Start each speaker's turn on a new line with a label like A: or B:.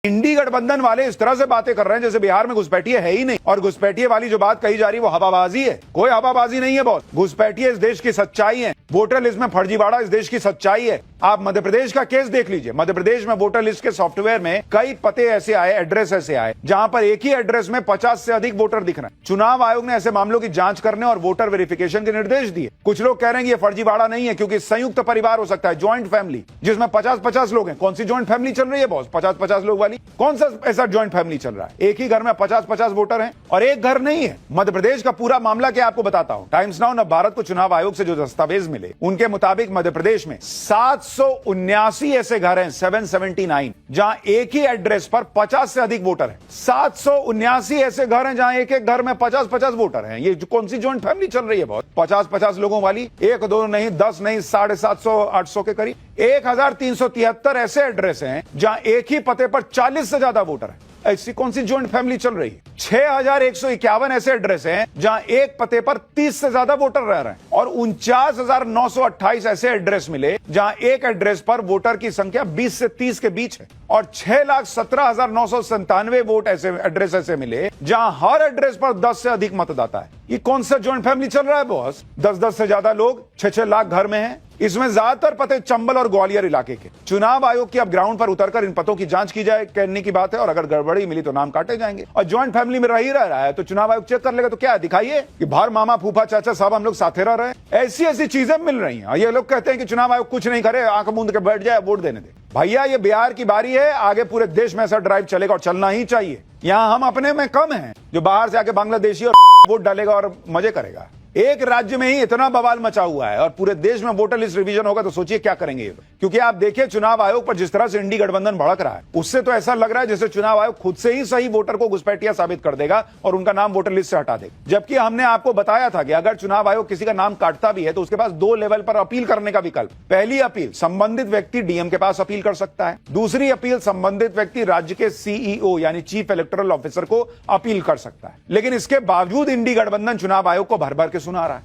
A: इंडी गठबंधन वाले इस तरह से बातें कर रहे हैं जैसे बिहार में घुसपैठिए है ही नहीं, और घुसपैठिए वाली जो बात कही जा रही है वो हवाबाजी है। कोई हवाबाजी नहीं है बॉस, घुसपैठिए इस देश की सच्चाई है, वोटर लिस्ट में फर्जीवाड़ा इस देश की सच्चाई है। आप मध्य प्रदेश का केस देख लीजिए, मध्य प्रदेश में वोटर लिस्ट के सॉफ्टवेयर में कई पते ऐसे आए, एड्रेस ऐसे आए जहां पर एक ही एड्रेस में 50 से अधिक वोटर दिख रहे हैं। चुनाव आयोग ने ऐसे मामलों की जांच करने और वोटर वेरिफिकेशन के निर्देश दिए। कुछ लोग कह रहे हैं ये फर्जीवाड़ा नहीं है क्योंकि संयुक्त परिवार हो सकता है, ज्वाइंट फैमिली, जिसमें 50-50 लोग हैं। कौन सी ज्वाइंट फैमिली चल रही है बॉस? 50-50 लोग वाली कौन सा ऐसा ज्वाइंट फैमिली चल रहा है? एक ही घर में 50-50 वोटर हैं और एक घर नहीं है। मध्य प्रदेश का पूरा मामला क्या आपको बताता हूं। टाइम्स नाउ नव भारत को चुनाव आयोग से जो दस्तावेज मिले उनके मुताबिक मध्य प्रदेश में 779 ऐसे घर हैं, 779, जहां एक ही एड्रेस पर 50 से अधिक वोटर हैं। 779 ऐसे घर हैं जहां एक एक घर में 50-50 वोटर हैं। ये कौन सी ज्वाइंट फैमिली चल रही है बहुत? 50-50 लोगों वाली, एक दो नहीं, 10 नहीं, 750-800 के करीब 1373 ऐसे एड्रेस हैं जहां एक ही पते पर 40 से ज्यादा वोटर है। ऐसी कौन सी ज्वाइंट फैमिली चल रही है? 6151 ऐसे एड्रेस हैं जहां एक पते पर 30 से ज्यादा वोटर रह रहे हैं और 49,928 ऐसे एड्रेस मिले जहां एक एड्रेस पर वोटर की संख्या 20 से 30 के बीच है और 6,17,997 वोट ऐसे एड्रेस ऐसे मिले जहां हर एड्रेस पर 10 से अधिक मतदाता है। ये कौन सा ज्वाइंट फैमिली चल रहा है बॉस? 10-10 से ज्यादा लोग, 6-6 लाख घर में हैं। इसमें ज्यादातर पते चंबल और ग्वालियर इलाके के। चुनाव आयोग की अब ग्राउंड पर उतरकर इन पतों की जांच की जाए, कहने की बात है, और अगर गड़बड़ी मिली तो नाम काटे जाएंगे। और ज्वाइंट फैमिली में रह रहा है तो चुनाव आयोग चेक कर लेगा तो क्या दिखाइए कि बाहर मामा फूफा चाचा साहब हम लोग साथे रह रहे हैं। ऐसी ऐसी चीजें मिल रही हैं। ये लोग कहते हैं कि चुनाव आयोग कुछ नहीं करे, आंख मूंद के बैठ जाए, वोट देने दे। भैया ये बिहार की बारी है, आगे पूरे देश में ऐसा ड्राइव चलेगा और चलना ही चाहिए। यहां हम अपने में कम हैं, जो बाहर से आके बांग्लादेशी और वोट डालेगा और मजे करेगा। एक राज्य में ही इतना बवाल मचा हुआ है और पूरे देश में वोटर लिस्ट रिवीजन होगा तो सोचिए क्या करेंगे। क्योंकि आप देखिए चुनाव आयोग पर जिस तरह से इंडी गठबंधन भड़क रहा है, उससे तो ऐसा लग रहा है जैसे चुनाव आयोग खुद से ही सही वोटर को घुसपैठिया साबित कर देगा और उनका नाम वोटर लिस्ट से हटा देगा। जबकि हमने आपको बताया था कि अगर चुनाव आयोग किसी का नाम काटता भी है तो उसके पास 2 लेवल पर अपील करने का विकल्प। पहली अपील, संबंधित व्यक्ति डीएम के पास अपील कर सकता है। दूसरी अपील, संबंधित व्यक्ति राज्य के सीईओ यानी चीफ इलेक्टोरल ऑफिसर को अपील कर सकता है। लेकिन इसके बावजूद इंडी गठबंधन चुनाव आयोग को भर भर के सुना रहा है।